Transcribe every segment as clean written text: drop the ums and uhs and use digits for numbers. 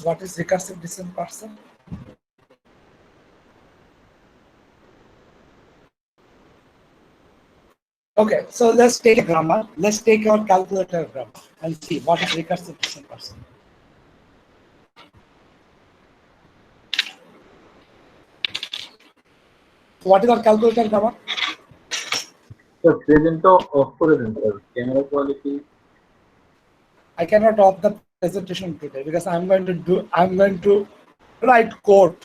knows what is recursive descent parser? Okay, so let's take a grammar. Let's take our calculator grammar and see what is recursive descent parser. So what is our calculator grammar? So present off for the camera quality. I cannot off the presentation today because I'm going to write code.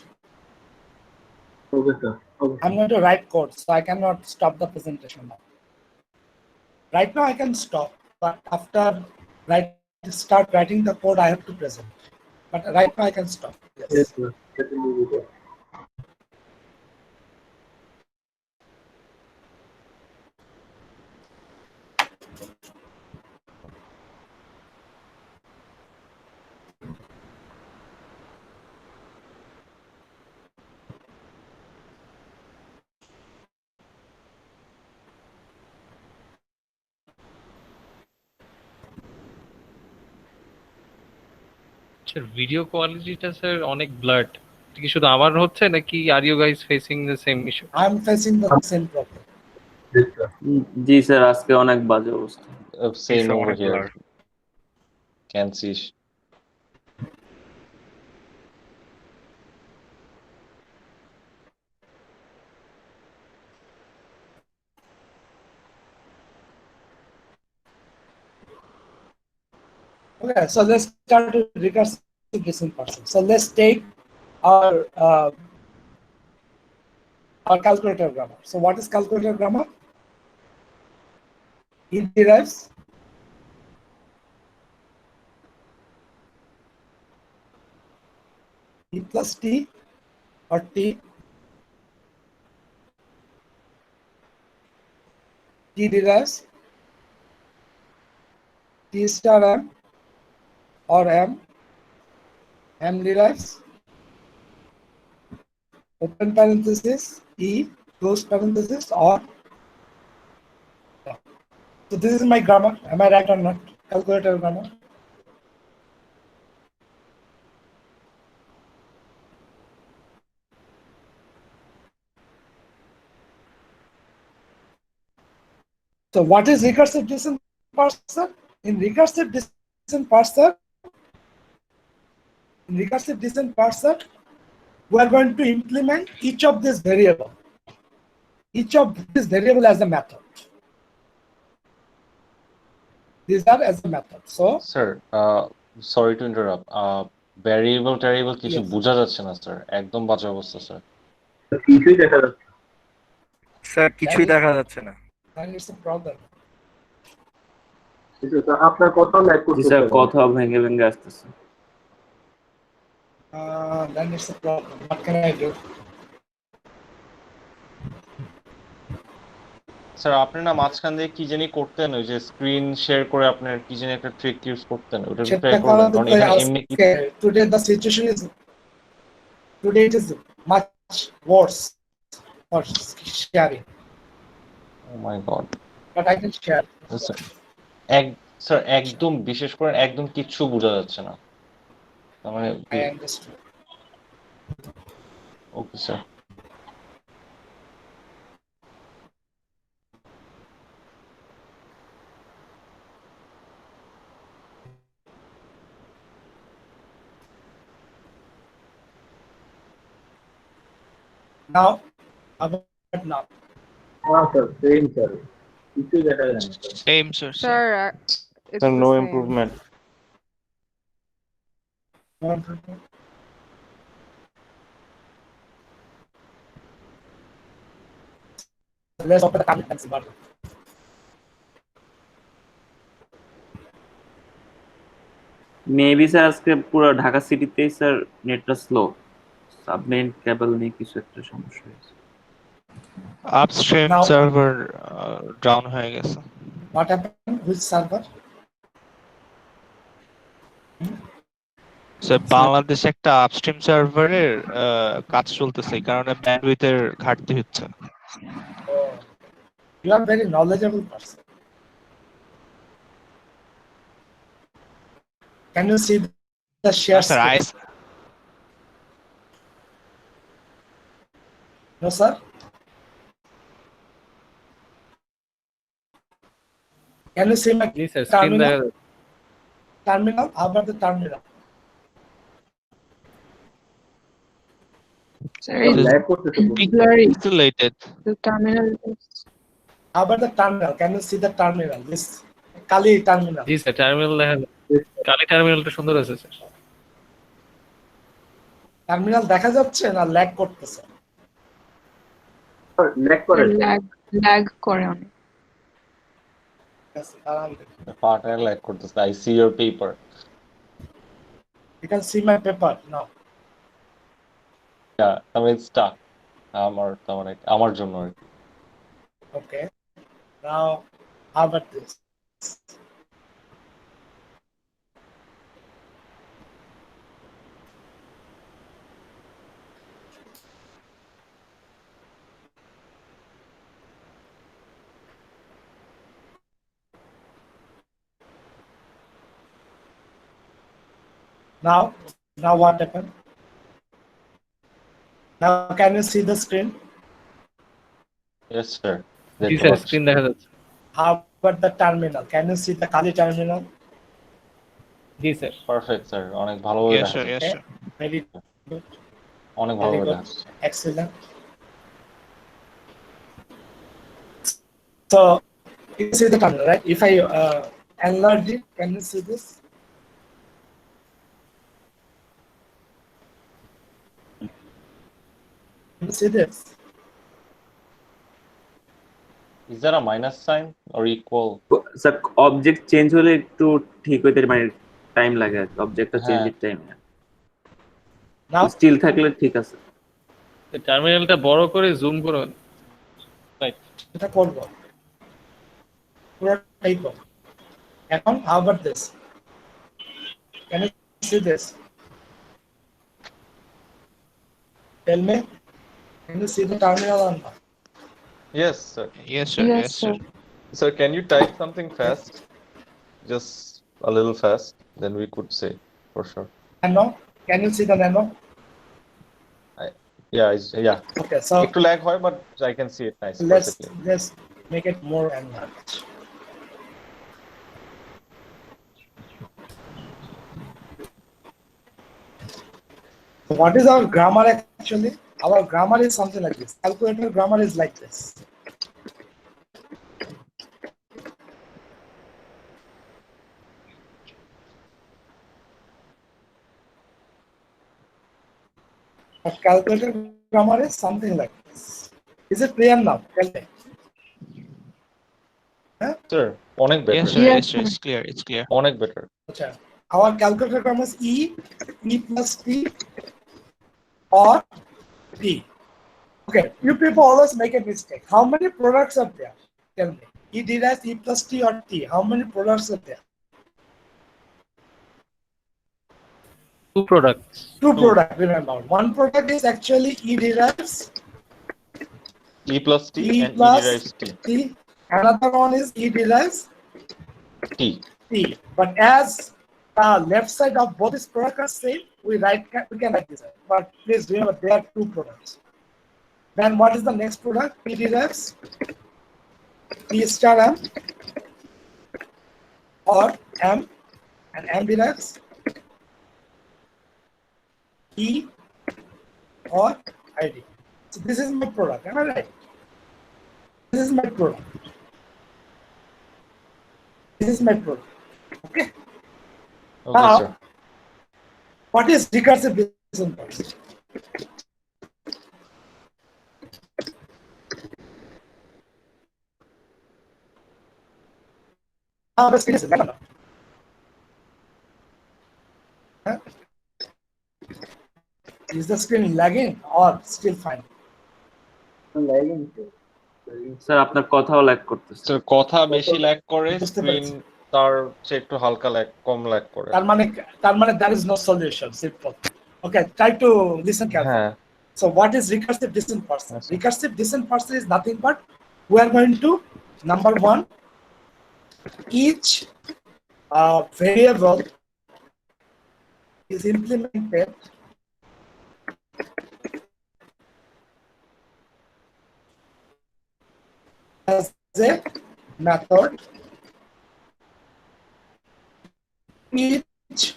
Okay, sir. Okay. I'm going to write code, so I cannot stop the presentation now. Right now I can stop, but after start writing the code, I have to present. But right now I can stop. Yes. Yes, sir. Certainly we can. Sir video কোয়ালিটিটা sir অনেক blurred. কি শুধু আমার হচ্ছে নাকি are you guys facing the same issue? I'm facing the same problem. Yes, sir. জি sir, আজকে অনেক বাজে অবস্থা। Same over অনেক here. blur। Can't see. Okay, so let's start with recursive descent parser. So let's take our calculator grammar. So what is calculator grammar? It derives E plus T or T. T derives T star M or M. M derives open parenthesis E close parenthesis or. So this is my grammar. Am I right or not? Calculator grammar. So what is recursive descent parser? In recursive descent parser, we are going to implement each of this variable as a method. These are as a method. So Sir, sorry to interrupt. Variable কিছু Yes. বোঝা যাচ্ছে না sir, একদম বাজে অবস্থা sir. কিছুই দেখা যাচ্ছে না। স্যার কিছুই দেখা যাচ্ছে না। and it's a problem. কিন্তু স্যার আপনার কথাও ল্যাগ জি করতেছে। স্যার, কথা ভেঙে ভেঙে আসতেছে। Then it's a problem. What can I do? Sir আপনি না মাঝখান দিয়ে কি জানি করতেন, ওই যে স্ক্রিন শেয়ার করে আপনার কি জানি একটা ট্রিক ইউজ করতেন, ওটা ট্রাই করবেন। কারণ এখানে এমনি Today the situation is it is much worse for sharing. Oh my god But I can share. Sir একদম বিশেষ করে একদম কিচ্ছু বোঝা যাচ্ছে না। তার মানে I understood. Okay sir. Now, about now. হ্যাঁ স্যার, সেম স্যার। কিছুই দেখা যায় না sir. Same sir. Sir, it's Sir, the no same. improvement. Let's open the comments button. Maybe sir আজকে পুরো ঢাকা সিটিতেই স্যার নেটটা স্লো, সাবমেইন কেবল নিয়ে কিছু একটা সমস্যা হয়েছে। আপস্ট্রিম Now- সার্ভার ডাউন হয়ে গেছে। What happened? Which server? Sir বাংলাদেশে একটা আপস্ট্রিম সার্ভারের কাজ চলতেছে, এই কারণে ব্যান্ডউইথের ঘাটতি হচ্ছে। You are very knowledgeable person. Can you see the share sir screen? No, sir. Can you see my G sir screen দেখা terminal? Terminal? How about the terminal? Sir, Sir, it's lag করতেছে বলুন। blurry. Pixelated. The terminal is How about the terminal? Can you see the terminal? This Kali terminal. G sir terminal দেখা যাচ্ছে কালি টার্মিনালটা সুন্দর আছে sir terminal দেখা যাচ্ছে না lag করতেছে? Sir, lag করে। lag করে অনেক। Yes, around it. Partner like করতেছে I see your paper. You can see my paper now. Yeah, I mean it's stuck. আমার জন্য আর কি। Okay. Now, how about this? Now what happened? Now can you see the screen? Yes sir. জি দেখতে sir পাচ্ছি। Screen দেখা যাচ্ছে How about the terminal? Can you see the Kali terminal? G sir Perfect sir. অনেক ভালোভাবে Yes, দেখা sir. যাচ্ছে। Yes, Okay. sir. Very good. অনেক Very ভালোভাবে good. দেখা যাচ্ছে। Excellent. So you see the terminal, right? If I enlarge it, can you see this? Can you see this? Is there a minus sign or equal? Sir object change হলে একটু ঠিক হইতে মানে time লাগে আর অবজেক্টটা হ্যাঁ। চেঞ্জের টাইম Now স্টিল থাকলে ঠিক আছে টার্মিনালটা বড় করে জুম করুন রাইট এটা করবো পুরোটাই করবো এখন how about this? Can you see this? Tell me, can you see the terminal or not? Yes sir. Yes, sir. Yes, Yes, sir. sir. Sir, can you type something fast? Just a little fast, then we could say for sure. Nano? Can you see the nano? Yeah. Okay, so একটু lag হয় but I can see it nice let's perfectly. make it more enlarged. So what is our grammar actually? Our grammar is something like this. Calculator grammar is like this. A calculator grammar is something like this. Is it clear now? Tell me. Sir, অনেক Yes, better. sir. Yes, Yes, sir. sir. It's clear. It's clear. অনেক better. Okay. Our calculator grammar is E plus T or P. Okay, you people always make a mistake. How many products are there? Tell me. E derives E plus T or T. How many products are there? Two products Two products, remember. One product is actually E derives E plus T E and E plus derives T. T. Another one is E derives T. T. But as the left side of both these products are same, we can write this. But please remember there are two products. Then what is the next product? P derives P star M or M, and M derives E or ID. So this is my product. Am I right? This is my product. This is my product. Okay. Okay, Now, sir. what is recursive decision parser? Now the screen is red. Huh? Is the screen lagging or still fine? Lagging, sir. Sir আপনার কথাও lag করতেছে Sir, কথা বেশি lag করে, বুঝতে screen পেরেছি। তার চেয়ে একটু হালকা কম lag করে। তার মানে there is no solution. Simple. Okay, try to listen carefully. হ্যাঁ। So what is recursive decision parser? Yes, sir. Recursive decision parser is nothing but we are going to number one, each variable is implemented as a method each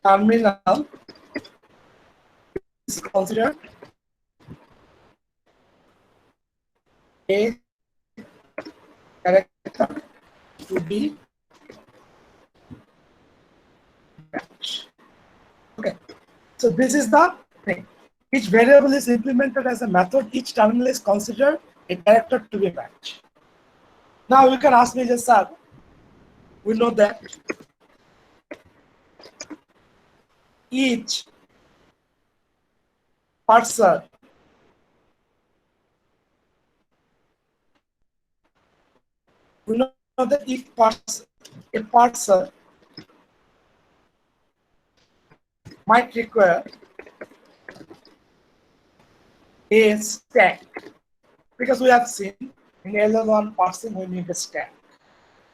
terminal is considered a character to be match. Okay, so this is the thing. Each variable is implemented as a method. Each terminal is considered a character to be match. Now you can ask me, just sir, we know that each parser we know that each parser might require a stack, because we have seen in LL1 parsing we need a stack.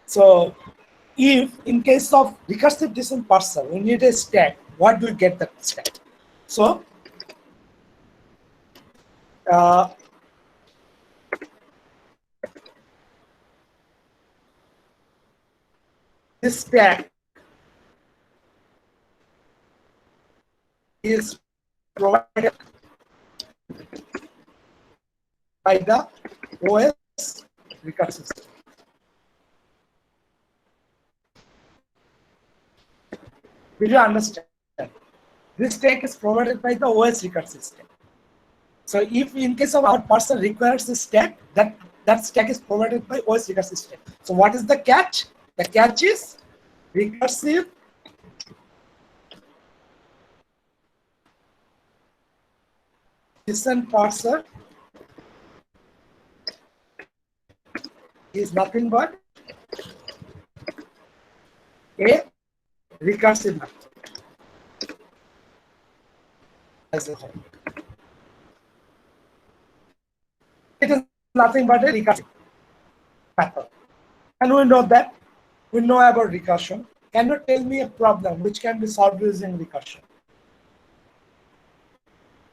So if in case of recursive descent parser we need a stack, what do we get that stack? So this stack is provided by the OS recursive system. Will you understand? This stack is provided by the OS recursive system. So if in case of our parser requires a stack, that stack is provided by OS recursive system. So what is the catch? The catch is recursive descent parser is nothing but a recursive method as a whole. It is nothing but a recursive method. And we know that. We know about recursion. Can you tell me a problem which can be solved using recursion?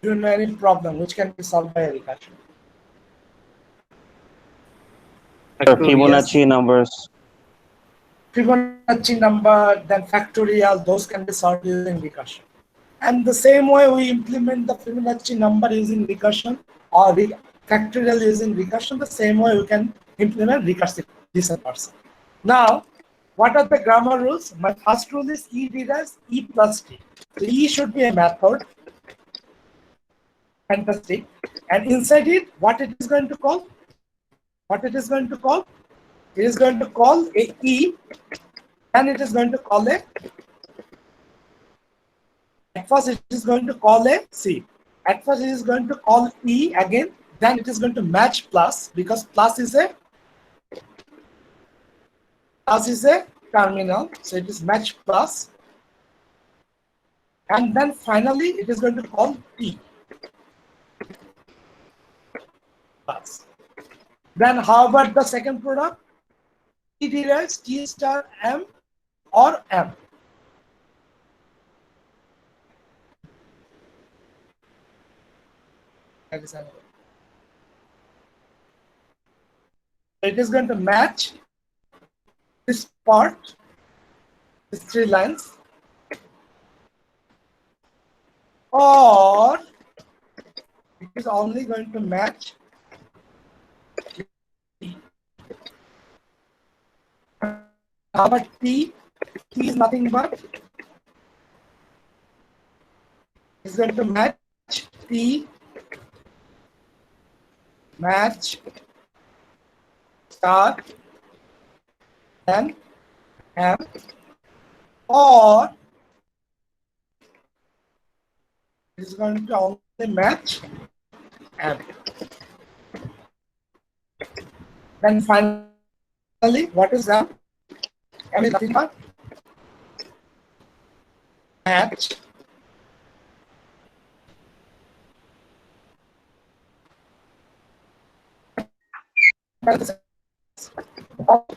Do you know any problem which can be solved by a recursion? Fibonacci numbers. Fibonacci number, then factorial, those can be solved using recursion. And the same way we implement the Fibonacci number using recursion or factorial using recursion, the same way we can implement recursive descent parser. Now, what are the grammar rules? My first rule is E derives E plus T. So E should be a method. Fantastic. And inside it, what it is going to call? What it is going to call? It is going to call a E, and it is going to call a. At first, it is going to call a C. At first, it is going to call E again. Then it is going to match plus, because plus is a terminal, so it is match plus, and then finally it is going to call T plus. Then how about the second product? T derives T star M or M. That is another. It is going to match this part, these three lines, or it is only going to match T. How about T? T is nothing but is going to match T, match star, then M, or it is going to only match M. Then finally, what is M? M is nothing but match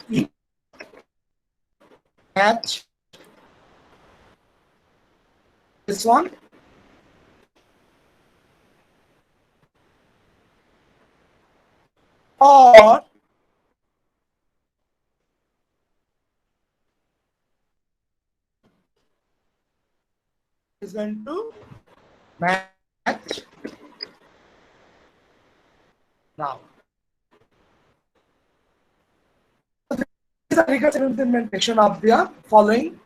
E, match this one, or is going to match now. This is a recursive implementation of the following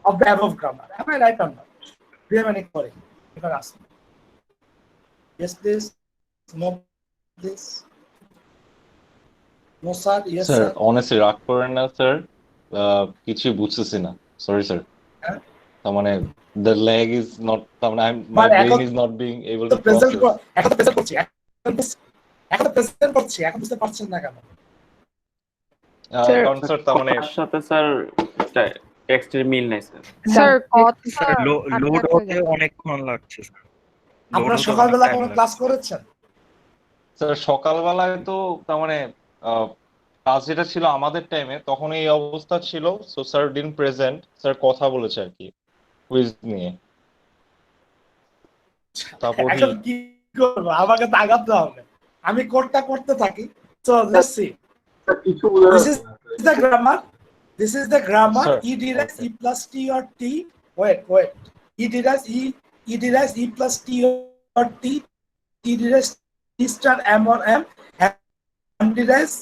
of the above grammar. Am I right or not? Do you have any query? You can ask me. Yes, please. No, please. No, sir. Yes, sir sir. Honestly রাগ করেন না sir, কিছু বুঝতেছি না, sorry sir. হ্যাঁ? তার মানে the lag is not, তার মানে মাই মানে ব্রেইন এখন ইজ নট বিং এবল তো টু প্রেজেন্ট প্রসেস। এখন তো প্রেজেন্ট করছি এখন প্রেজেন্ট করছি, এখন বুঝতে পারছেন না কেন? Sir, কারণ স্যার তার মানে কথার সাথে স্যার টেক্সটের মিল নাই স্যার। স্যার কথা স্যার লোড আটকাতে হতে যাচ্ছে। অনেকক্ষণ লাগছে স্যার। লোড আপনারা হতে অনেক সকালবেলা টাইম কোনো লাগছে। ক্লাস করেছেন? স্যার সকালবেলায় তো তার মানে ক্লাস যেটা ছিল আমাদের টাইমে তখন এই অবস্থা ছিল, so sir dean present, sir কথা বলেছে আর কি কুইজ নিয়ে। তারপর এখন কি করবো, আমাকে তো আগাতে হবে, আমি কোডটা করতে থাকি। So let's see. স্যার কিছু বোঝা This যাচ্ছে is না sir. the grammar. This is the grammar. Sir, E derives okay. E plus T or T. Wait. E derives E plus T or T. T derives T star M or M. M derives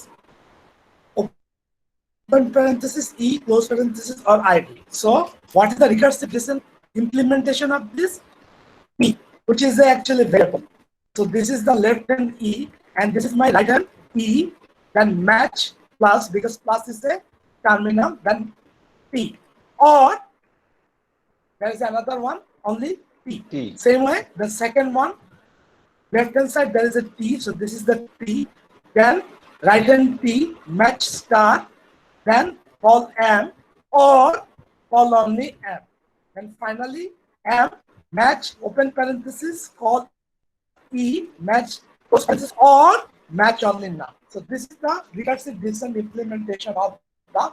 open parenthesis E close parenthesis or ID. So what is the recursive implementation of this? E, which is actually variable. So this is the left hand E and this is my right hand E, then match plus, because plus is a terminal, then P, or there is another one only P. T. Same way, the second one, left hand side there is a T, so this is the T, then right hand T, match star, then call M, or call only M, and finally M, match open parenthesis, call E, match close parenthesis, or match only now. So this is the recursive decision implementation of the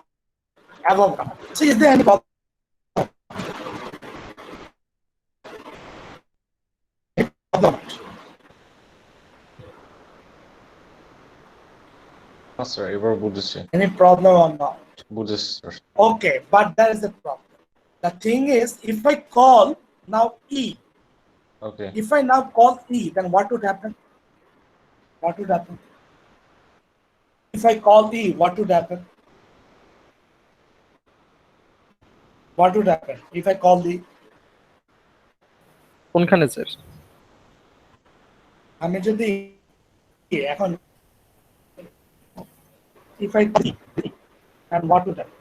above grammar. So is there any problem? Sir এবার বুঝেছি, Any problem or not? বুঝেছি sir. Okay, but there is a problem. The thing is, if I call now E, okay if I now call E, then what would happen? What would happen? If I call E, what would happen? What would happen if I call E? কোনখানে sir? আমি যদি এখন if I call E, and what would happen?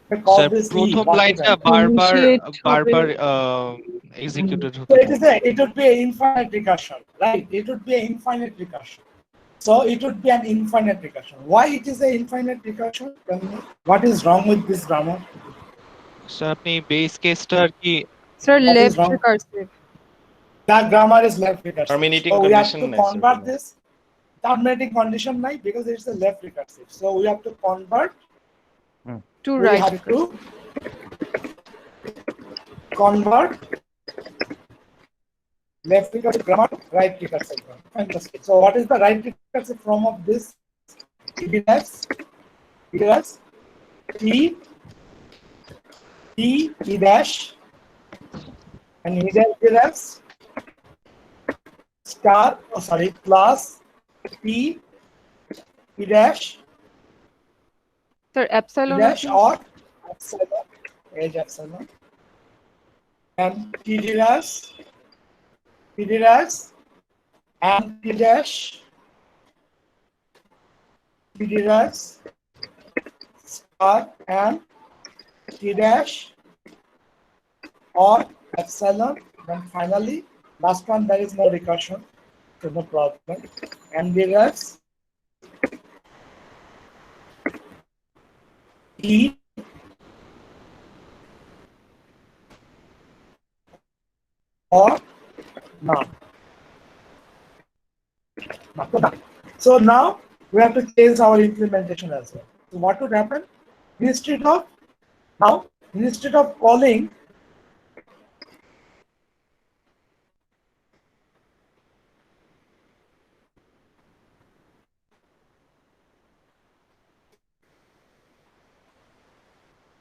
If I call sir this E, প্রথম what would লাইনটা happen? বারবার Initiate বারবার হবে। Executed So হতে it is it would be an infinite recursion, right? It would be an infinite recursion. So it would be an infinite recursion. Why it is an infinite recursion? Tell me, what is wrong with this grammar? Sir আপনি base কেসটা আর কি Sir, What is left wrong? recursive. That grammar is left recursive. Terminating So we have condition to নাই, sir, convert কোনো। this. Terminating condition নাই, because it's a left recursive. So we have to convert. To We right have recursive. to convert left recursive grammar to right recursive grammar. Fantastic. So what is the right recursive form of this? It is T E dash and E dash derives star, plus T E dash Sir, epsilon dash আছে? or epsilon, age epsilon, and T dash and T dash star and T dash or epsilon. Then finally, last one, there is no recursion, so no problem. And dash E or not. So now we have to change our implementation as well. So what would happen? Instead of calling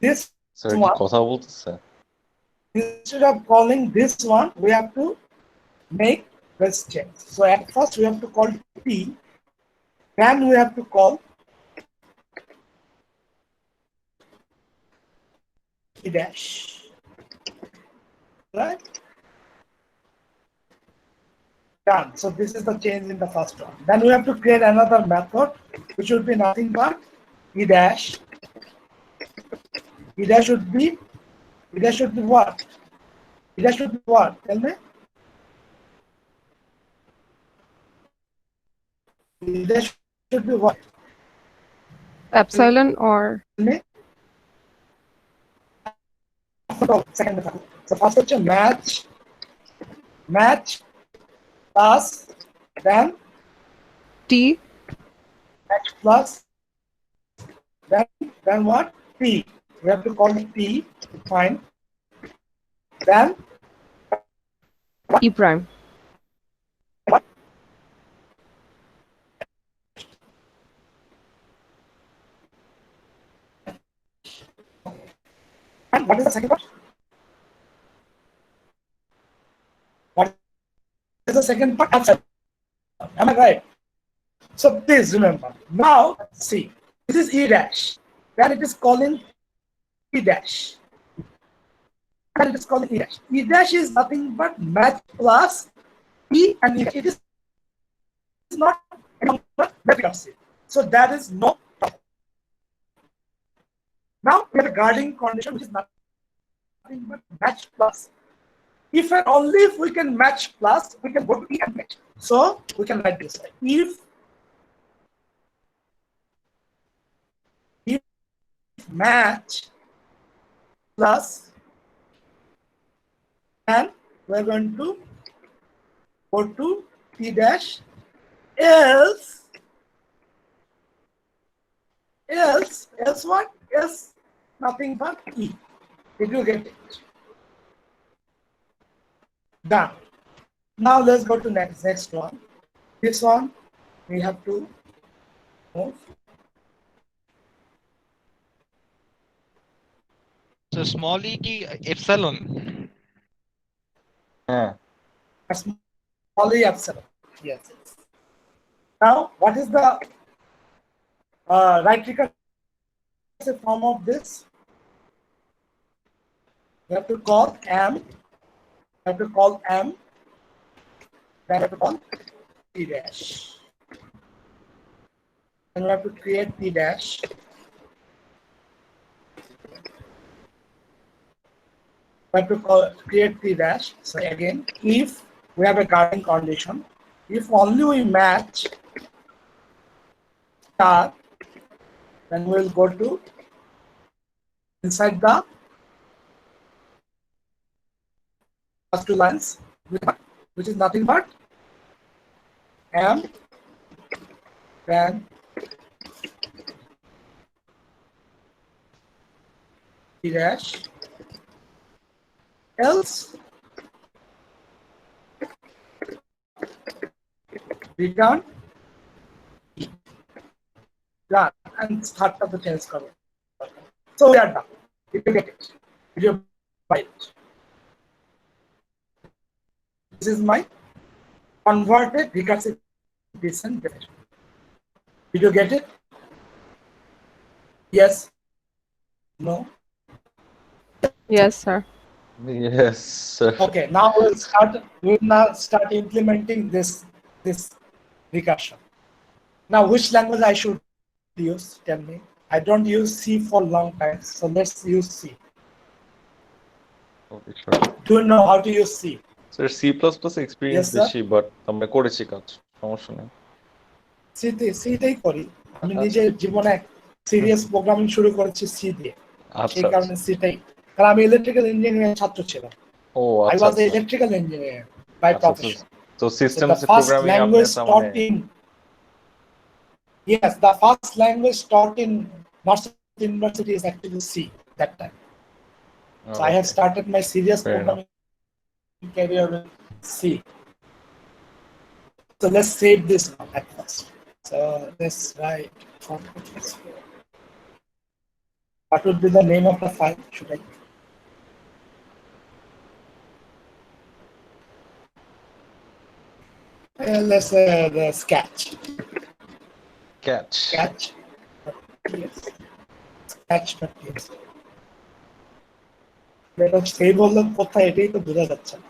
this sir কি one, কথা বলতেছে? instead of calling this one, we have to make this change. So at first we have to call P, then we have to call P dash, right? Done. So this is the change in the first one. Then we have to create another method, which would be nothing but E dash. E dash should be what? E dash should be what? Tell me. E dash should be what? Epsilon or Tell me. Second method. So first question match plus then T match plus then what? P. We have to call it P to find. Then E prime. and what is the second part? What is the second part? Epsilon. Am I right? So please remember. Now see, this is E dash. Then it is calling E dash. Then it is calling E dash. E dash is nothing but match plus E and E dash. It is not recursive. So that is no problem. Now we have a guarding condition which is nothing but match plus. If and only if we can match plus, we can go to E and match. So we can write this way. If match plus, and we're going to go to P dash, else what? Else nothing but E. Did you get it? Done. Now let's go to next one. This one we have to move. So small e কি epsilon? হ্যাঁ, A small e epsilon. Yes. Now what is the right recursive form of this? We have to call M. We have to call M. Then we have to call P dash. And we have to create P dash. We have to create P dash. So again, if we have a guarding condition, if only we match star, then we will go to inside the first two lines, which is nothing but M, then P dash, else return E. Done. And start of the change cover. So we are done. You get it. You buy it. This is my converted recursive descent definition. Did you get it? Yes. No. Yes, sir. yes, sir. Okay. Now we'll now start implementing this recursion. Now, which language I should use? Tell me. I don't use C for long time, so let's use C. Okay, sure. Do you know how to use C? Sir C plus plus experience Yes, sir. বেশি, but আমরা করেছি কাজ, সমস্যা নেই। সিতেই করি। আমি নিজে জীবনে সিরিয়াস প্রোগ্রামিং শুরু করেছি সি দিয়ে। আচ্ছা এই কারণে সিটাই, কারণ আমি ইলেকট্রিক্যাল ইঞ্জিনিয়ারিং ছাত্র ছিলাম। ও I আচ্ছা was an আচ্ছা electrical engineer by আচ্ছা, profession. তো So systems the first programming আপনি language তার taught মানে in yes, the first language taught in Marshall University is actually C that time. So I have started my serious Fair enough. programming career with C. So let's save this one at first. So let's write What would be the name of the file? Should I? Let's say the sketch. Catch. Sketch. Yes. Sketch. এটা সেই বললো কোথায় এটাই তো বোঝা যাচ্ছে না।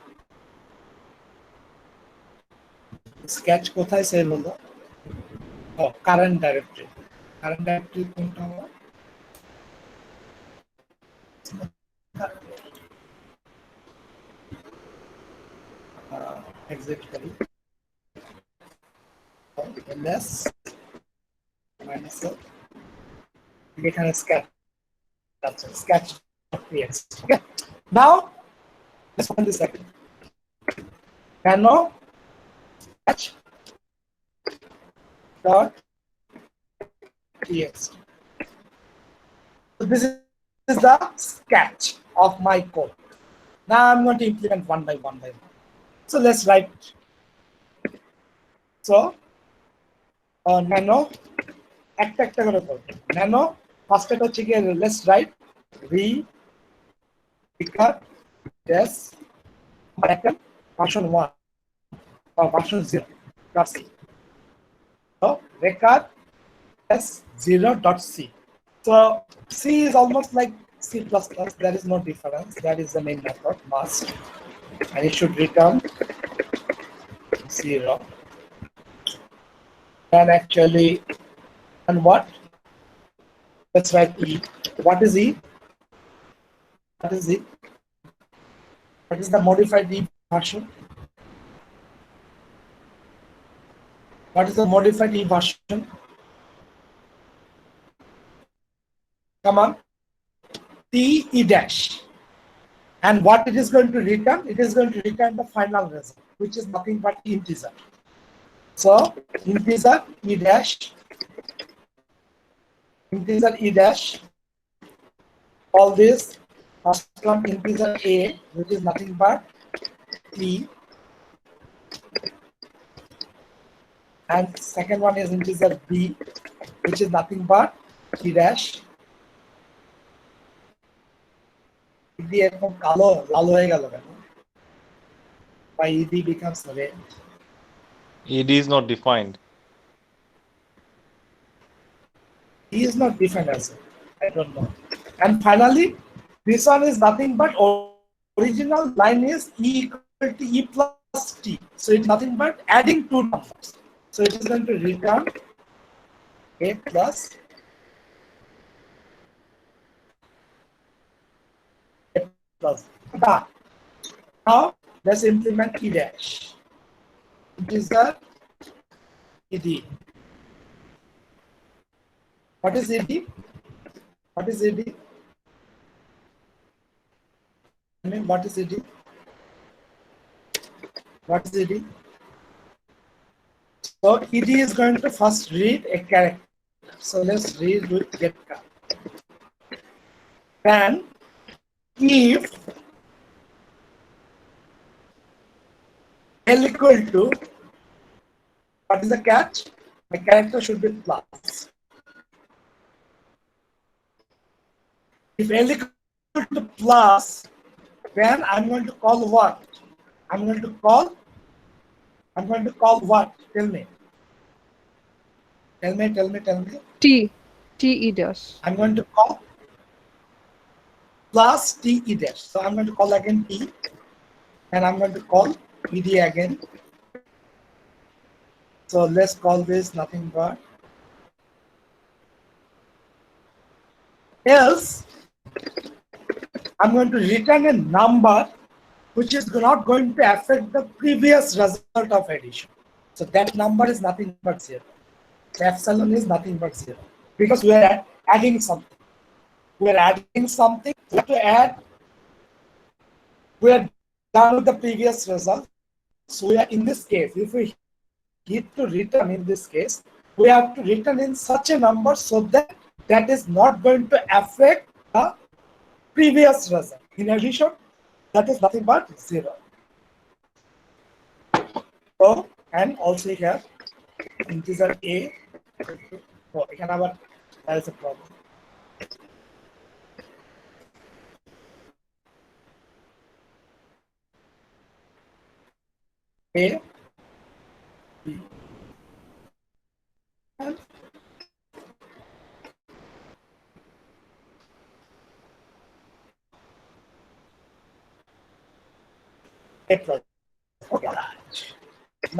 Sketch কোথায় সেই বললো? ও কারেন্ট ডাইরেক্টরি। কারেন্ট ডাইরেক্টরি কোনটা হবে? Exactly. ls minus এখানে sketch আছে sketch.txt. Okay. Now let's find the second. Nano sketch dot txt. So this is the sketch of my code. Now I'm going to implement one by one. So let's write. So nano একটা করে করব। nano first এটা হচ্ছে কি let's write recursive version 1 or version 0. That's it. So recursive 0.c. So C is almost like C++. There is no difference. That is the main method must, and it should return 0. And actually, and what? Let's write E. What is E? What is E? What is the modified E version? What is the modified E version? Come on. TE dash. And what it is going to return? It is going to return the final result, which is nothing but integer. So integer E dash. Integer E dash. All this first term integer A, which is nothing but E. And second one is integer B, which is nothing but E dash. Why ED becomes red? ED is not defined. E is not defined as well. I don't know. And finally, this one is nothing but original line is E equal to E plus T. So it's nothing but adding two numbers. So it is going to return A plus A plus. Now let's implement E dash. It is the ED. What is ED? What is ED? I mean, what is ED? What is ED? So ED is going to first read a character. So let's read with get character. Then if L equal to, what is the catch? The character should be plus. If L equal to plus, then I'm going to call what? I'm going to call what? Tell me. Tell me. TE dash. I'm going to call plus TE dash. So I'm going to call again T, and I'm going to call ED again. So let's call this nothing but else. I'm going to return a number which is not going to affect the previous result of addition. So that number is nothing but 0. The epsilon is nothing but 0 because we are adding something. We are adding something. We have to add. We are done with the previous result. So we are in this case. If we need to return in this case, we have to return in such a number so that that is not going to affect the previous result. In addition, that is nothing but 0. So, and also here, integer A. Oh, there is a problem. A, B. And A plus. Okay.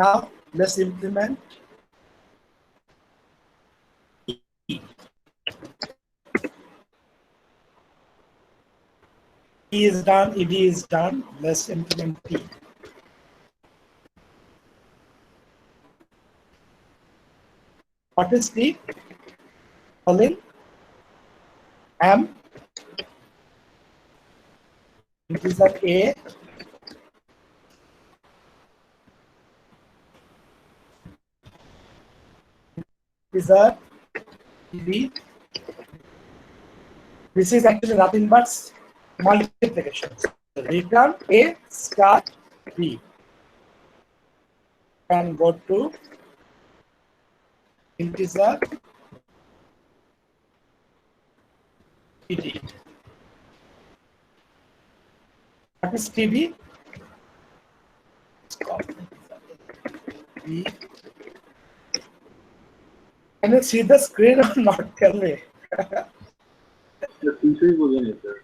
Now let's implement E. E is done, ED is done. Let's implement P. What is T? Colin, M, integer A, integer B. This is actually nothing but multiplication. So return A star B. And go to integer TD. What is TD? B. Can you see the screen or not? Tell me. কিছুই বোঝেনি sir.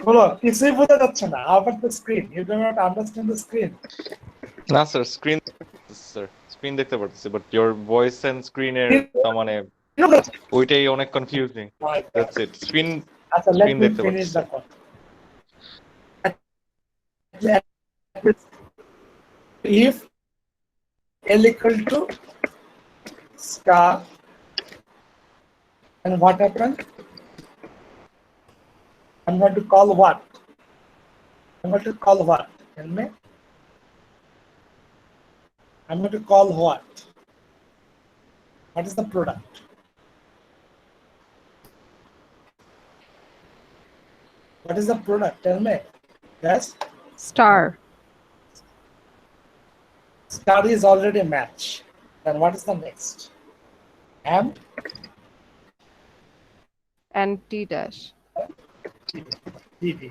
বলো কিছুই বোঝা যাচ্ছে না। How about the screen? You do not understand the screen. না sir screen দেখতে পারতেছি, বাট ইওর ভয়েস এন্ড স্ক্রিনের তার মানে ওইটাই অনেক কনফিউজিং। That's it. স্ক্রিন আচ্ছা, let স্ক্রিন me দেখতে finish পারতেছি। the code. If L equal to star, and what happened? I'm going to call what? I'm going to call what? Tell me. I'm going to call what? What is the product? What is the product? Tell me. Yes? Star. Star is already a match. Then what is the next? M, And T dash. TD.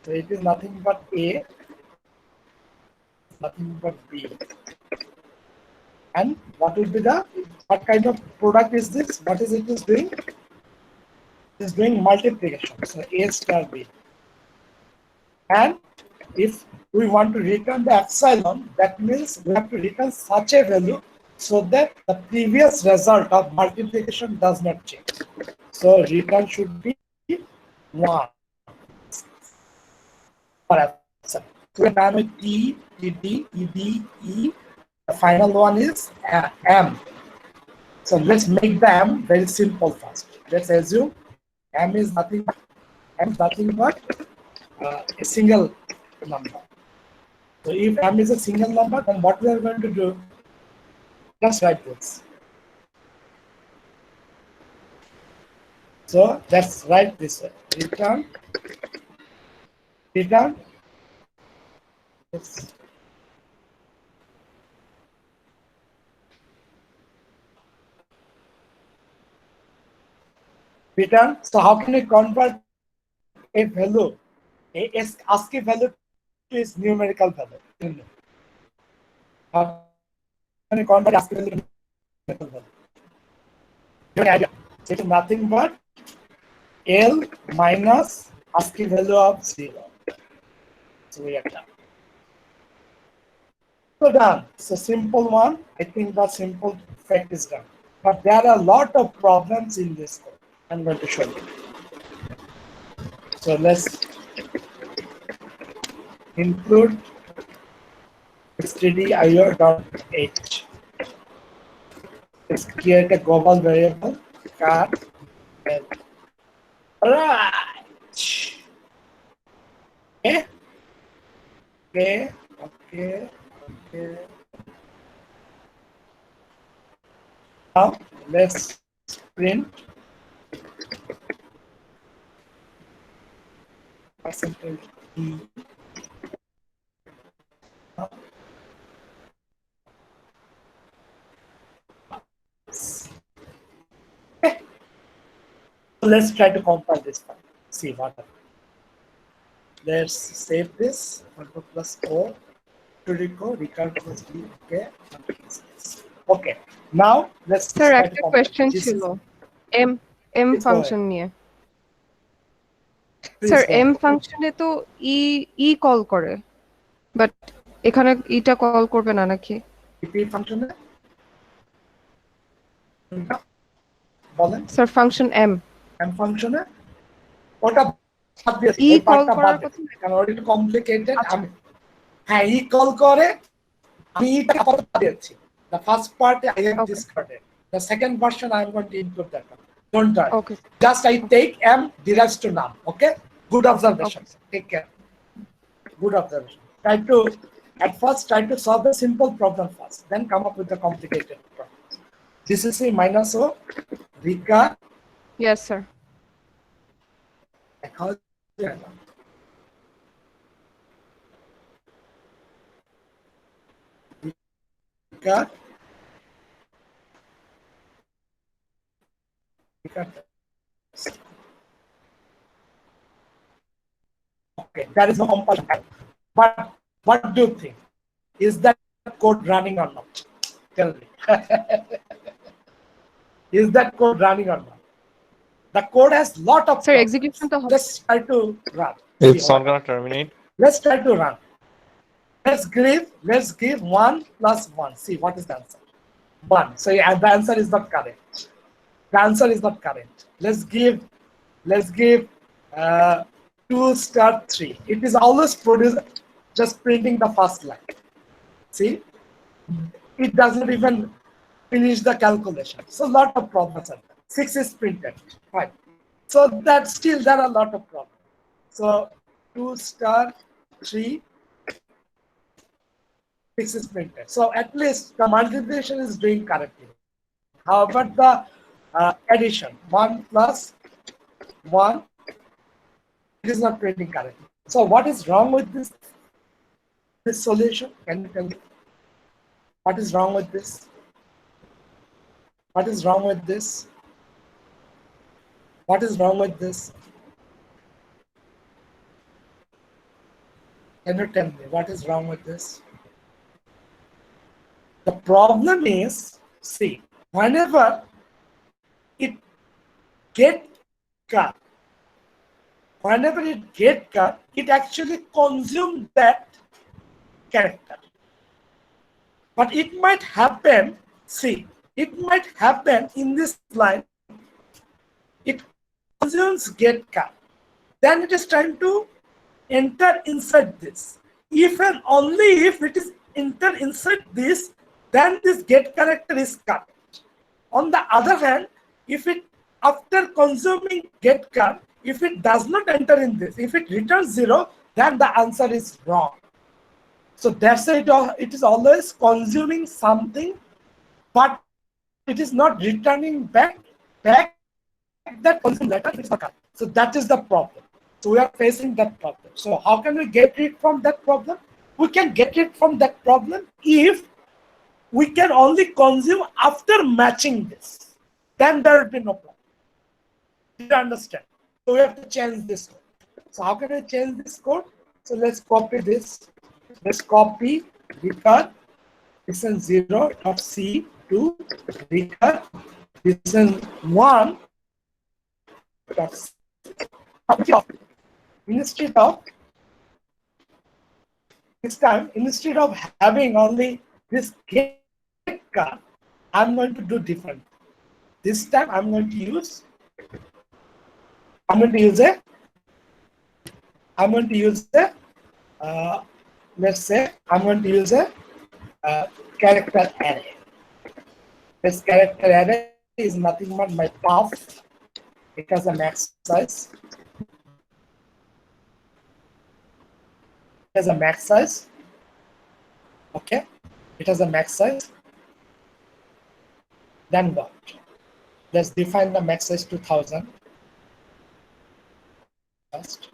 So it is nothing but A, nothing but B. And what will be what kind of product is this? What is it is doing? It is doing multiplication. So A star B. And if we want to return the epsilon, that means we have to return such a value so that the previous result of multiplication does not change. So return should be 1 for epsilon. So we have T, TD, ED, E. The final one is M. So let's make the M very simple first. Let's assume M is nothing but a single number. So if M is a single number, then what we are going to do? Just write this. So let's write this way. Return. Yes. Return. So how can we convert a value, a ASCII value to its numerical value? How can we convert ASCII value to numerical value? You have an idea. So it is nothing but L minus ASCII value of 0. So we are done. So done. So simple one. I think the simple fact is done. But there are a lot of problems in this code. I'm going to show you. So let's include stdio.h. Let's create a global variable car. Right. Okay. Now let's print percentage E. Let's try to compile this file. See what happens. Let's save this. Control plus O. to recursive, okay. Okay, now let's Sir, try to একটা compare. question This ছিল is- m Please go function ahead. নিয়ে। Please sir go ahead. m ফাংশনে তো ই call করে, but এখানে ইটা call করবে না নাকি? repeat function বলেন sir function m and function ওটা বাদ দিয়েছি, ই ওই কল পার্টটা করার বাদ কথা দিয়েছি কারণ ওটা একটু কমপ্লিকেটেড। আচ্ছা। আমি হ্যাঁ ই কল করে, আমি এটা আপাতত বাদ দিয়েছি। The first part I have Okay. discarded. The second version I am going to include that one. Don't worry. Okay. Just I take m derives to none. Okay. Good observation. Take care. Good observation. At first try to solve a simple problem first, then come up with the complicated problem. This is a minus o recur. Yes, sir. Recur. Okay, there is no compulsion. But what do you think? Is that code running or not? Tell me. Is that code running or not? The code has lot of Sir, problems. execution to Let's try to run. It's See not what- gonna terminate. Let's try to run. Let's give 1 plus 1. See what is the answer? 1. So yeah, the answer is not correct. The answer is not correct. Let's give 2 star 3. It is always produced just printing the first line. See, it doesn't even finish the calculation. So lot of problems are there. 6 is printed. Fine. So that still there are a lot of problems. So 2 star 3, 6 is printed. So at least the multiplication is doing correctly. How about the addition? 1 plus 1, it is not printing correctly. So what is wrong with this solution? Can you tell me? What is wrong with this? What is wrong with this? What is wrong with this? Can you tell me what is wrong with this? The problem is, see, whenever it get cut, it actually consumes that character. But it might happen, see, it might happen in this line, it consumes get cut. Then it is trying to enter inside this. If and only if it is enter inside this, then this get character is cut. On the other hand, if it after consuming get cut, if it does not enter in this, if it returns 0, then the answer is wrong. So that's it is always consuming something, but it is not returning back that consumed letter. It is not cut. So that is the problem. So we are facing that problem. So how can we get rid from that problem? We can get rid from that problem if we can only consume after matching this. Then there will be no problem. Do you understand? So we have to change this code. So how can we change this code? So let's copy this. Let's copy recur listen 0.c to recur listen 1. Instead of this time, instead of having only this get cut, I'm going to do different. This time I'm going to use a let's say I'm going to use a character array. This character array is nothing but my path. It has a max size. It has a max size. Okay, it has a max size. Then what? Let's define the max size 2000 first.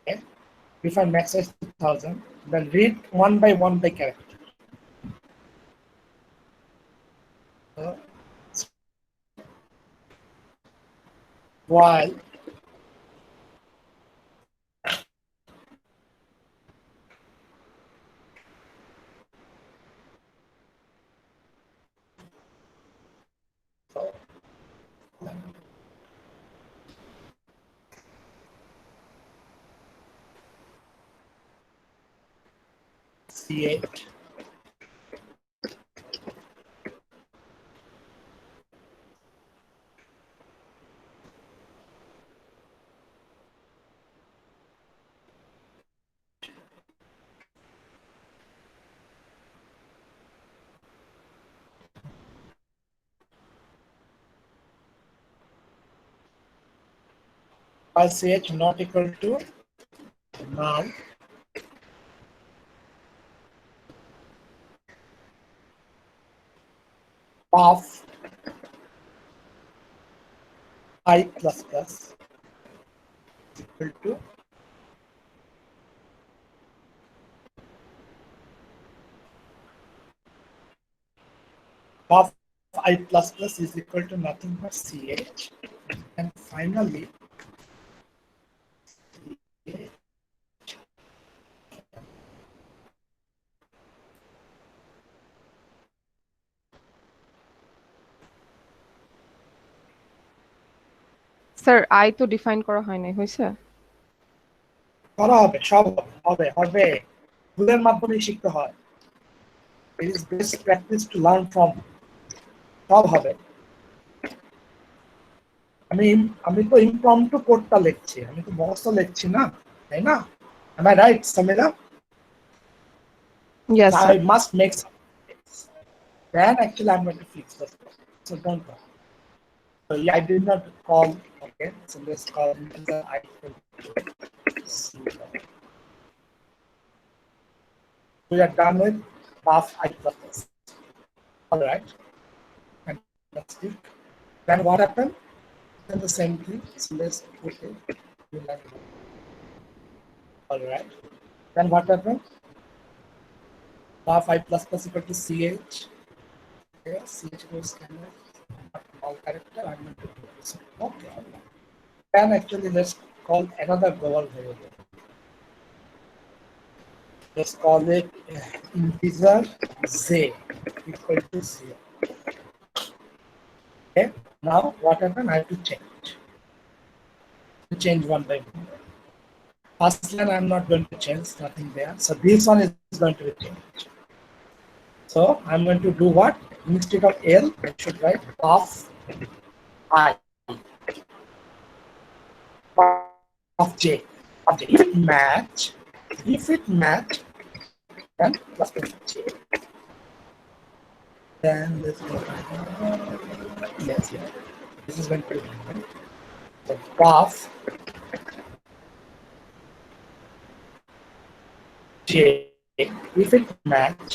Okay, define max size 2000. Then read 1 by 1 by character. So, while C8 while CH not equal to null of I plus plus is equal to of I plus plus is equal to nothing but CH. And finally, sir I তো define করা হয় নাই, হয়েছে? করা হবে, সব হবে হবে ভুলের মাধ্যমে শিখতে হয়। It is best practice to learn from, সব হবে। আমি তো ইমপ্রম্পটু কোডটা লিখছি, আমি তো মুখস্থ লিখছি না, তাই না? Am I right, Samira? Yes, I sir. must make some mistakes. Then actually I'm going to fix this. So don't go. So yeah, I did not call. Okay, so let's call integer I equal to 0. We are done with buff I plus plus. All right, and that's it. Then what happened? Then the same thing. So let's put it. All right. Then what happened? Buff I plus plus equal to CH. Okay, CH goes kind of all character. I'm going to do this. Okay. All right. Then actually let's call another global variable. Let's call it integer z equal to 0. Okay. Now what happened? I have to change one by one. First line I'm not going to change, nothing there. So this one is going to be changed. So I'm going to do what? Instead of L, I should write of I of J. Of J. If it match, then plus J. Then this is yes. This is going to be the buff J. If it match,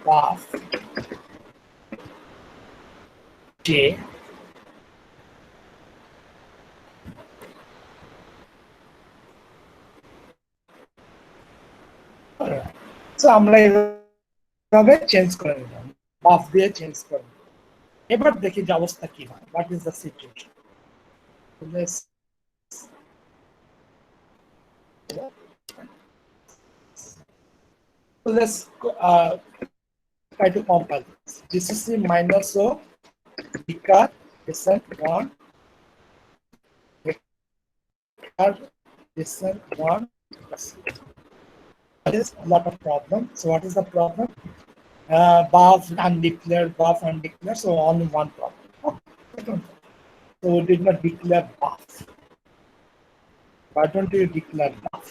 buff J so আমরা এভাবে change করে নিলাম, বাফ দিয়ে change করে নিলাম। এবার দেখি যে অবস্থা কি হয়, what is the situation. Let's try to compile this. GCC minus O recur descent 1 recur descent 1 plus. There is a lot of problem. So what is the problem? Buff undeclared, so only one problem. Okay. So we did not declare buff. Why don't you declare buff?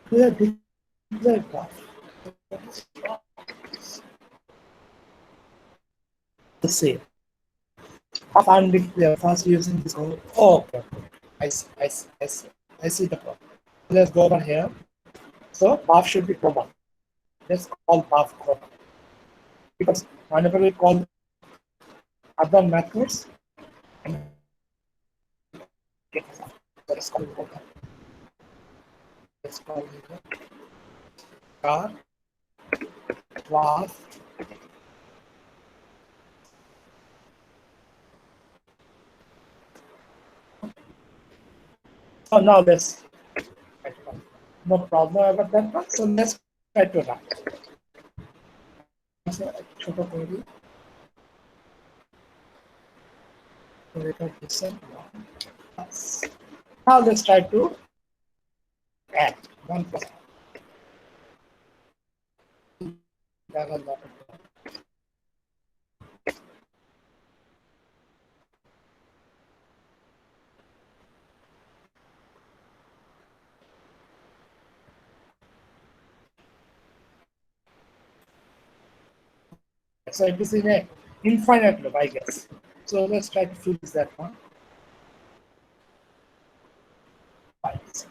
We have declared buff. The same. of undeclared first using this code. Oh, okay. I see the problem. Let's go over here. So buff should be coma. Let's call buff coma. Because whenever we call other methods, let's call coma. Let's call it car buff. So now let's no problem about that one. So let's try to run. So, ছোট করে দিই। Record this one. Now let's try to add 1%. So it is in a infinite loop, I guess. So let's try to fix that one. Right.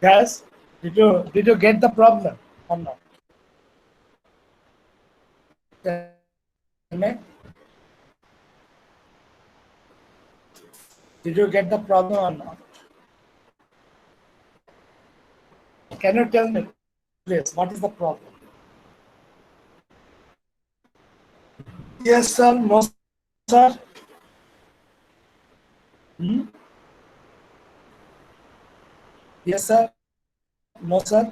Guys, did you get the problem or not? Tell me. Did you get the problem or not? Can you tell me, please, what is the problem? Yes, sir. No, sir. Hmm? Yes, sir. No, sir.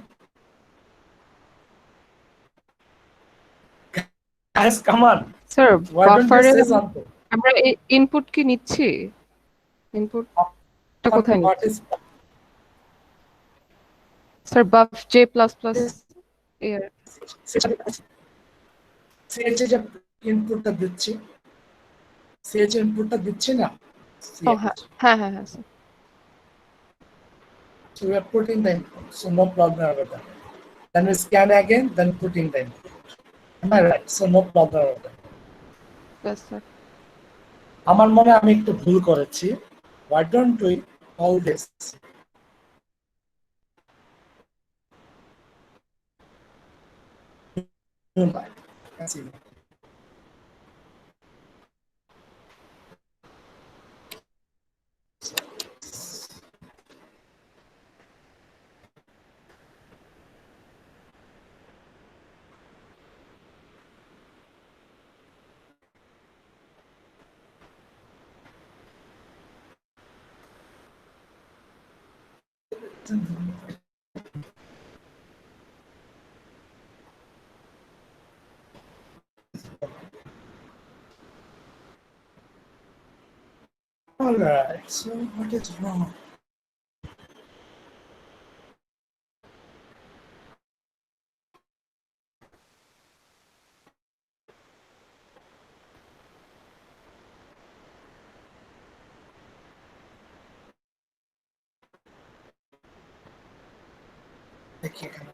Guys, come on. Sir Why don't you বাফারে say something? আমরা input কি নিচ্ছি? ইনপুটটা কোথায় What নিচ্ছি? is sir বাফ জে plus plus এর সিএচ যে ইনপুটটা দিচ্ছি সিএচ ইনপুটটা দিচ্ছি না ও হ্যাঁ হ্যাঁ হ্যাঁ হ্যাঁ sir so we are putting the input so no problem about that then we scan again then putting the input am I right so no problem about that ব্যাস স্যার আমার মনে হয় আমি একটু ভুল করেছি why don't we call this new line see all right so what is wrong দেখি এখানে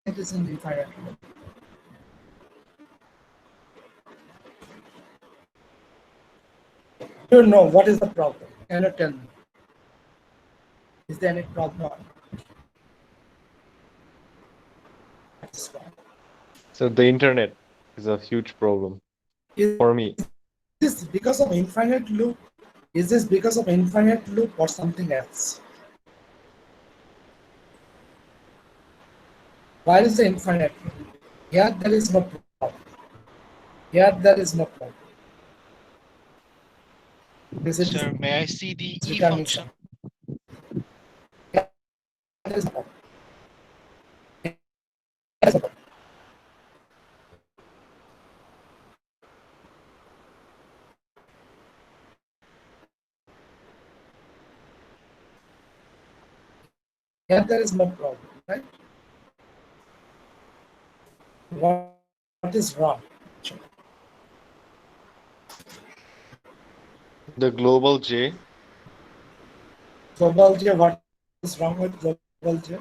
it is in the fire don't know what is the problem. Can you tell me? Is there any problem? What's wrong? So the internet is a huge problem Is for me. this because of infinite loop? Is this because of infinite loop or something else? Why is the infinite loop? Here there is no problem. Here there is no problem. This is Sir, may I see the E recognition. function? Here there is no problem. Here there is no problem. Here there is no problem, right? What is wrong? The global J, Global J, what is wrong with global J?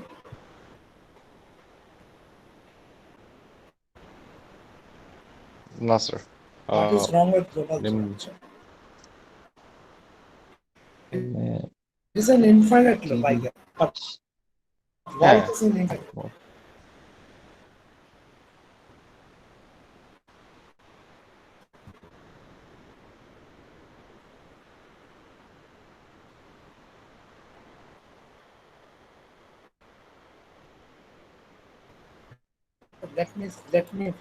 no sir. What is wrong with global J? Lim- It is an infinite loop, I guess. But why Yeah. it is an infinite? Let me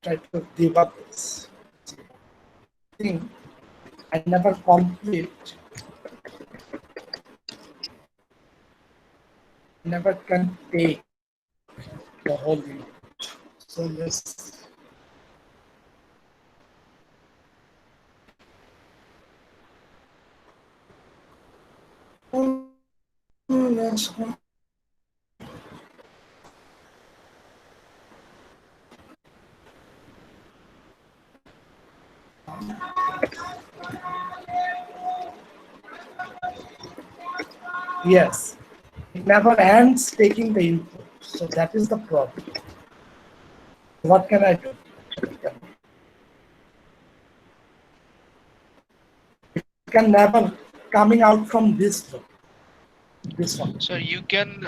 try to debug this. Thing I never complete, never can take the whole thing. So let's yes, it never ends taking the input. So that is the problem. What can I do? It can never coming out from this loop. This one. So you can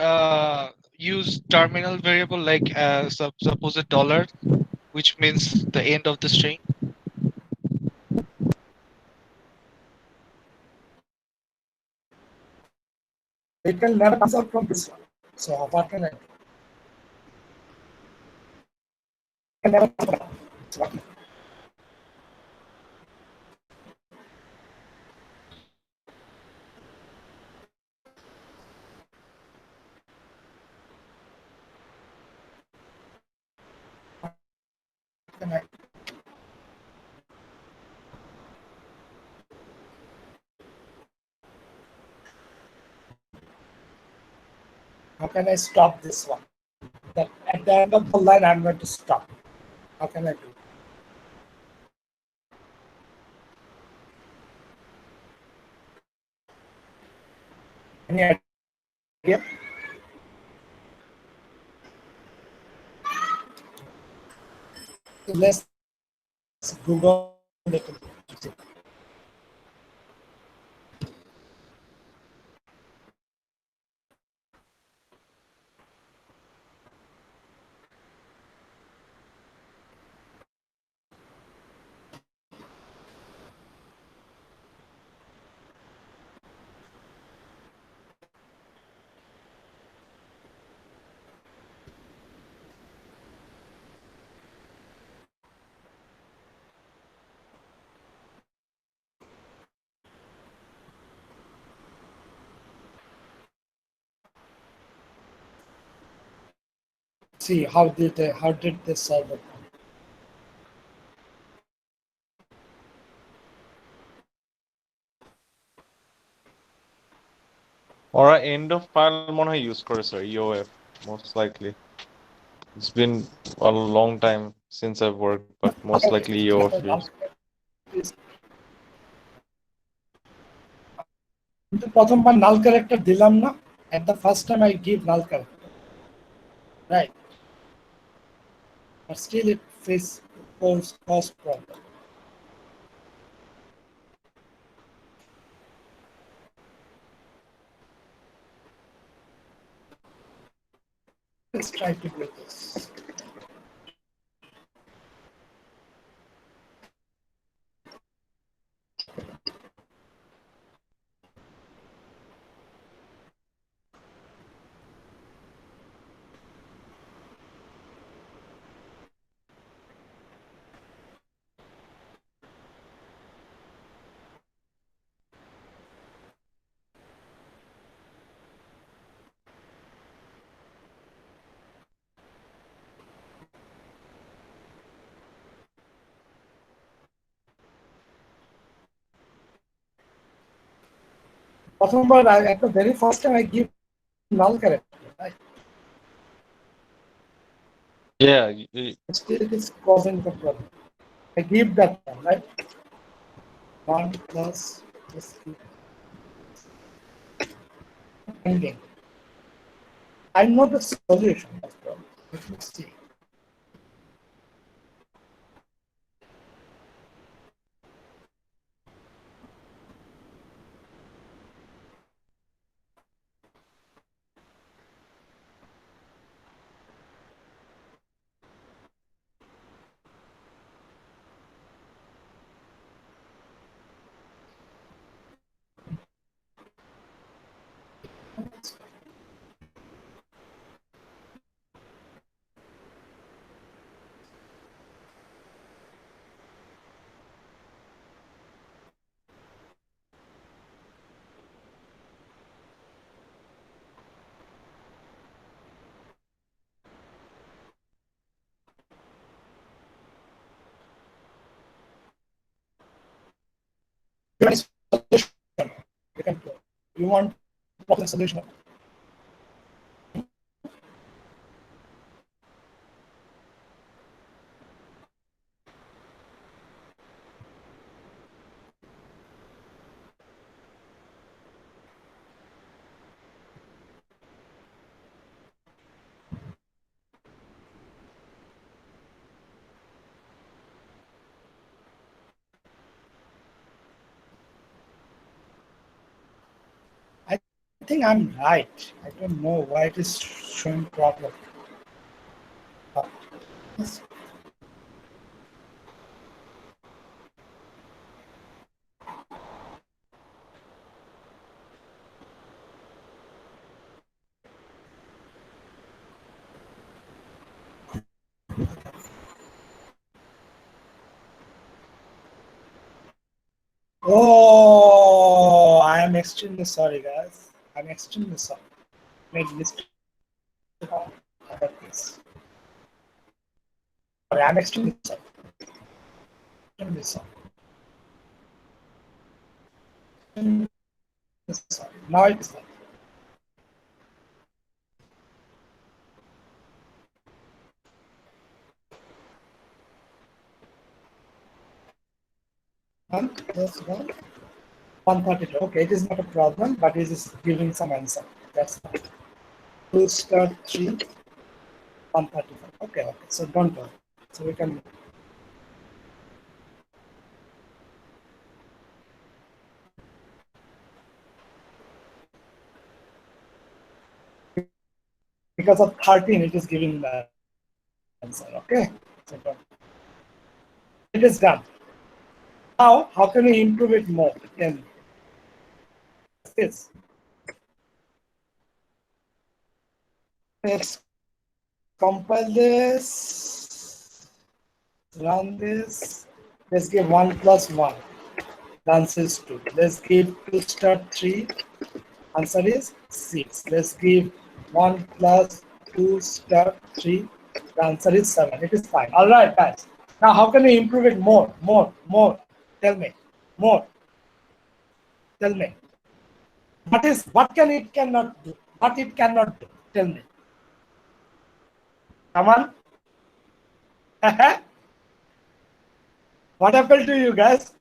use terminal variable like suppose a dollar, which means the end of the string. It can never pass out from this one. So what can I do? It can never pass out. So what can I do? Can I- How can I stop this one? That at the end of the line, I'm going to stop. How can I do? Any idea? So let's Google it. See how did they solve it? ওরা end of file মনে হয় use করে sir EOF most likely. It's been a long time since I've worked, but most likely EOF use. কিন্তু প্রথমবার null character দিলাম না? At the first time I give null character, right? But still it cause problem. let's try to do this. But at the very first time I give null character, right? Yeah, Still it is causing the problem. I give that one, right? 1 plus this ending. I know the solution of the problem. Let me see. You want problem solution. I think I'm right. I don't know why it is showing problem. Yes. Oh, I am extremely sorry, guys. I'm extremely sorry. Made mistake about this. Sorry, I'm extremely sorry. Extremely sorry. Extremely sorry. Now it is like. One plus one. 132. Okay, it is not a problem, but it is giving some answer. That's fine. 2 star 3, 135. Okay, okay. So don't worry. So we can. Because of 13, it is giving the answer. Okay. So don't. It is done. Now, how can we improve it more? Can this? Let's compile this, run this. Let's give 1 plus 1. The answer is 2. Let's give 2 star 3. Answer is 6. Let's give 1 plus 2 star 3. The answer is 7. It is fine. All right, guys. Now, how can we improve it more? More. Tell me. More. Tell me. What can it cannot do? What it cannot do? Tell me. Come on. What happened to you guys?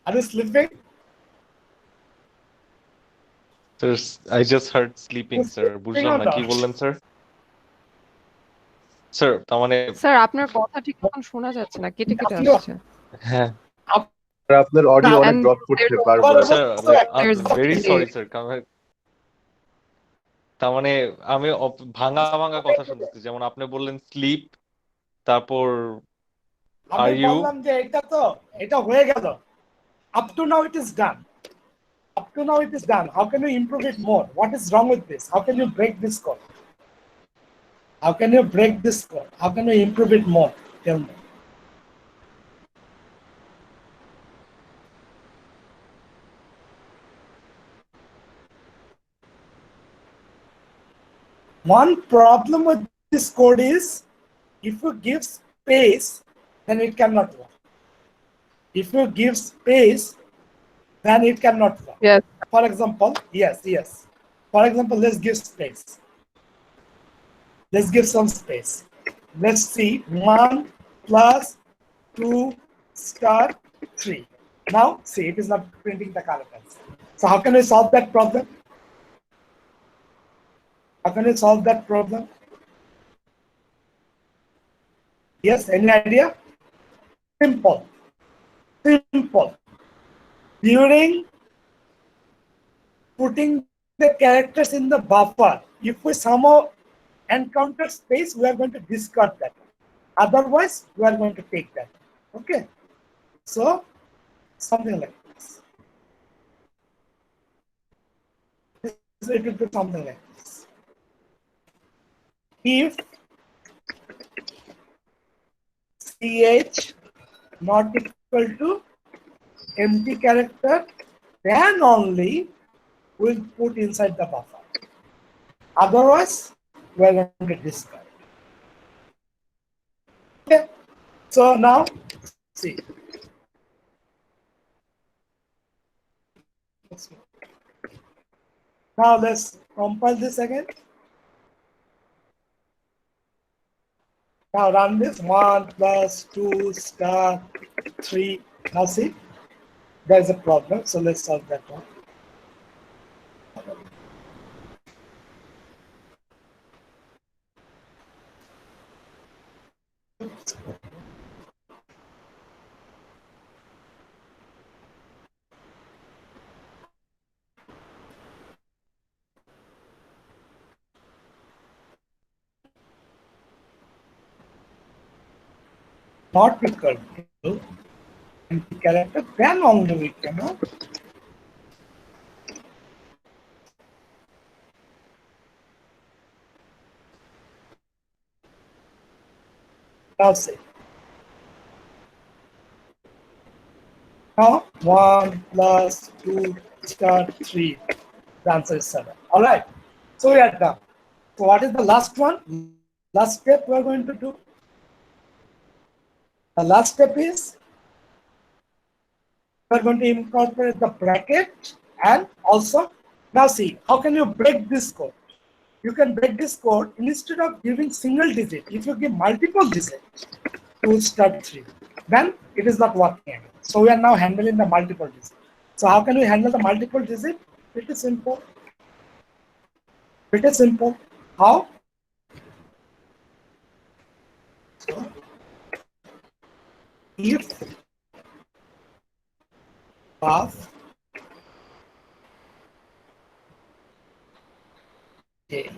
Are you sleeping? sir, I just heard sleeping, sir. বুঝলাম না কি বললেন, sir? Sir, তার মানে sir আপনার কথা ঠিক মতন শোনা যাচ্ছে না, কেটে কেটে আপনিও- আসছে। হ্যাঁ, আপনার অডিও অনেক And ড্রপ করছে there's- বারবার। Sir, There's very definitely- sorry, sir. তার মানে আমি ভাঙা ভাঙা কথা শুনতেছি, যেমন আপনি বললেন স্লিপ, তারপর আর আমি ইউ। বললাম যে এটা হয়ে গেল, up to now it is done. Up to now it is done. How can you improve it more? What is wrong with this? How can you break this code? How can you break this code? How can you improve it more? Tell me. One problem with this code is if you give space, then it cannot work. If you give space, then it cannot work. Yes. For example, yes. For example, let's give space. Let's give some space. Let's see 1 plus 2 star 3. Now, see, it is not printing the characters. So how can we solve that problem? How can we solve that problem? Yes, any idea? Simple. During putting the characters in the buffer, if we somehow encounter space, we are going to discard that. Otherwise, we are going to take that. Okay? So, something like this. It will be something like this. If ch not equal to empty character, then only we'll put inside the buffer. Otherwise, we are going to discard. Okay. So now, see. Now let's compile this again. Now run this 1 plus 2 star 3. Now see, there's a problem. So let's solve that one. Not equal to empty character, then only we can. Now see. Now 1 plus 2 star 3. The answer is 7. All right. So we are done. So what is the last one? Last step we are going to do. The last step is we are going to incorporate the bracket and also now see how can you break this code. You can break this code instead of giving single digit. If you give multiple digit, 2 star 3, then it is not working again. So we are now handling the multiple digit. So how can we handle the multiple digit? Pretty simple. Pretty simple. How? So, if path a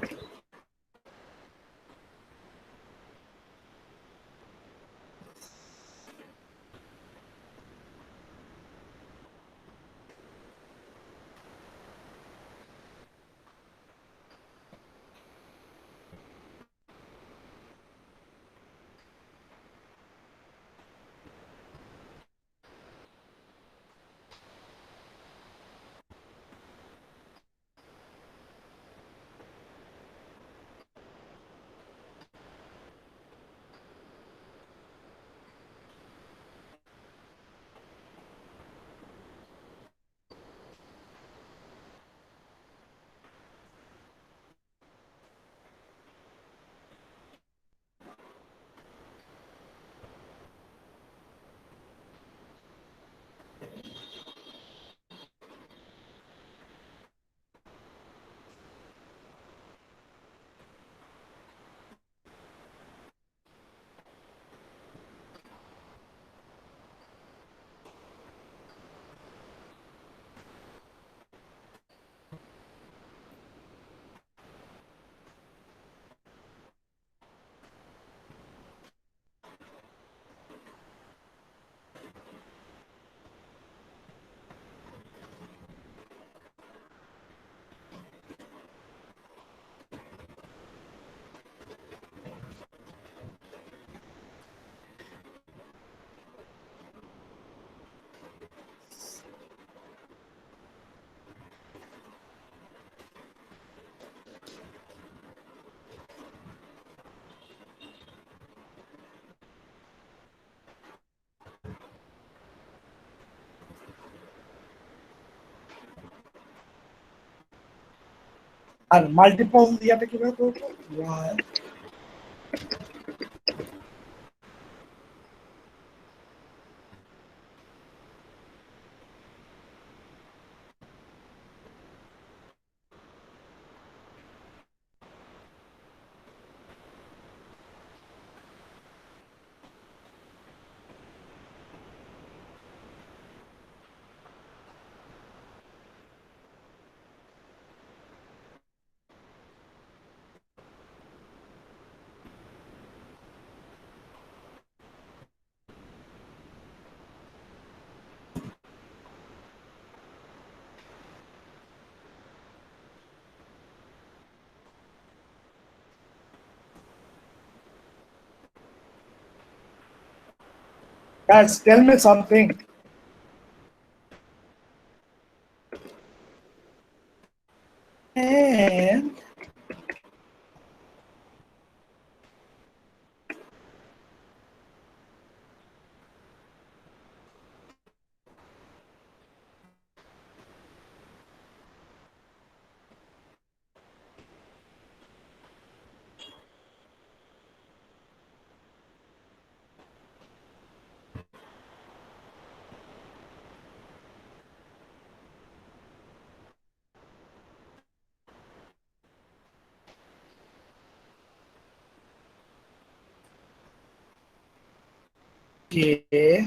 আর multiple ইয়াটা কিভাবে করবো? Why? Guys, tell me something. And yeah.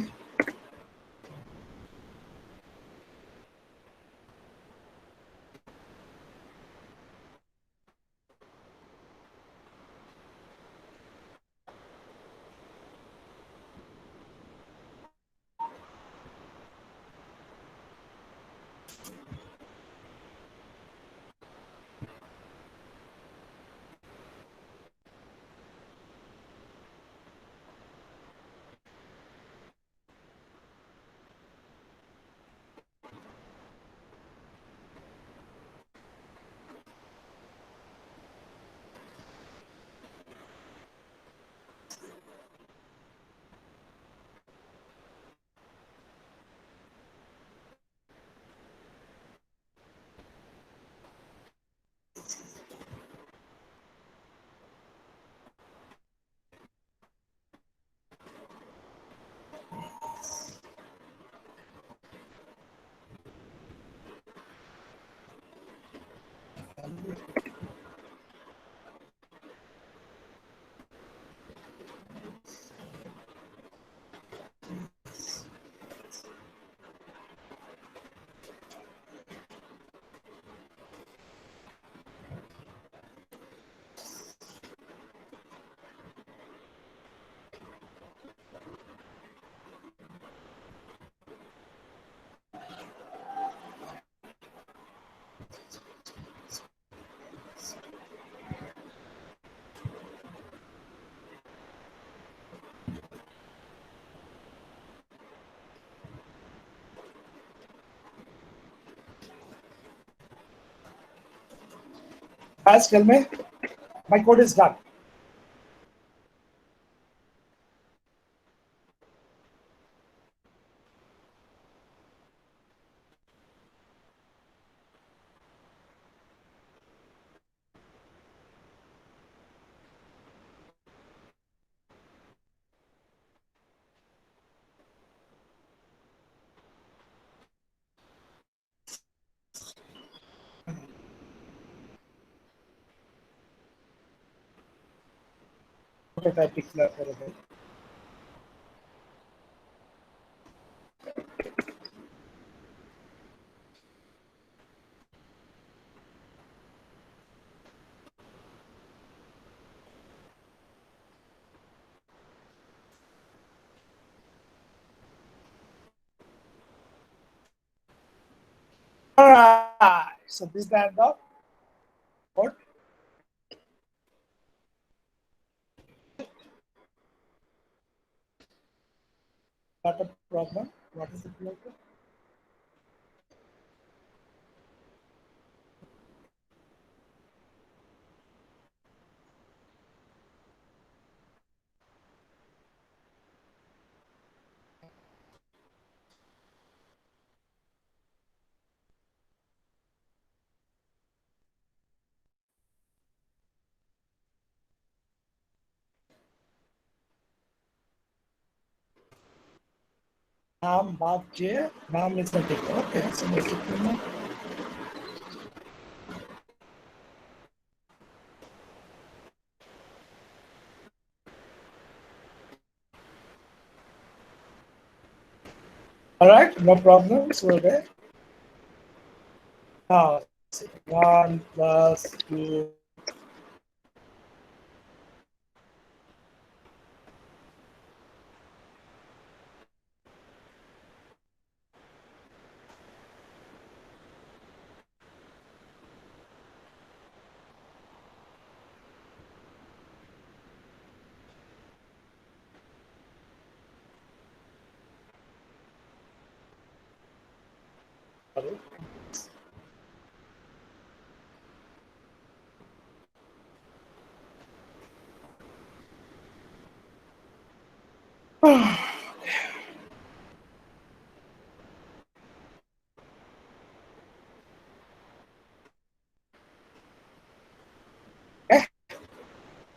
Guys, tell me. My code is done. Prototype declare for it. All right. So this is the end of code. Not a problem. What is the problem? Nam Bab J. Nam is the tick. Okay, so let's do all right, no problem. So there. Now, 1 plus 2.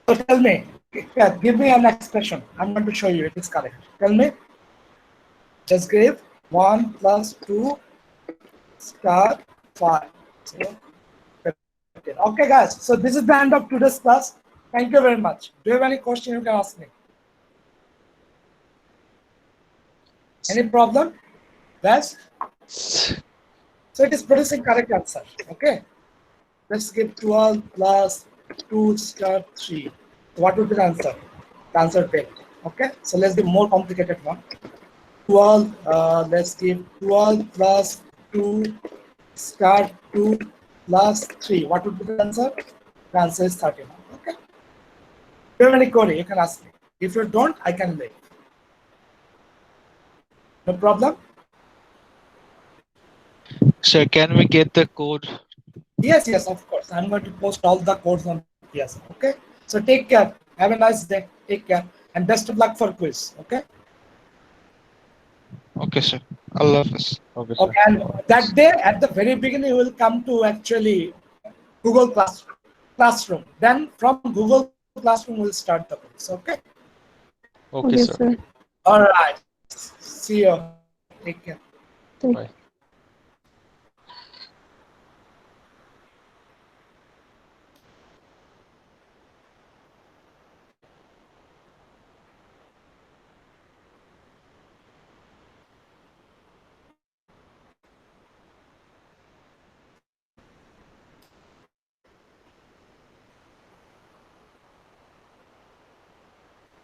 So tell me, give me an expression. I'm going to show you it is correct. Tell me. Just give 1 plus 2 star 5. So, okay, guys. So this is the end of today's class. Thank you very much. Do you have any question you can ask me? Any problem? Yes? So it is producing correct answer. Okay. Let's give 12 plus 2 star 3. What would be the answer? The answer 10. Okay. So let's do more complicated one. 12, let's give 12 plus 2 star 2 plus 3. What would be the answer? The answer is 31. Okay. If you have any query, you can ask me. If you don't, I can leave. No problem? Sir, can we get the code? Yes, yes, of course. I'm going to post all the codes on PS. Okay. So take care. Have a nice day. Take care. And best of luck for quiz. Okay. Okay, sir. Allah Hafiz. Okay, sir. Okay. And that day, at the very beginning, you will come to actually Google Classroom. Then from Google Classroom, we'll start the quiz. Okay. Okay, sir. All right. See you. Take care. Take Bye.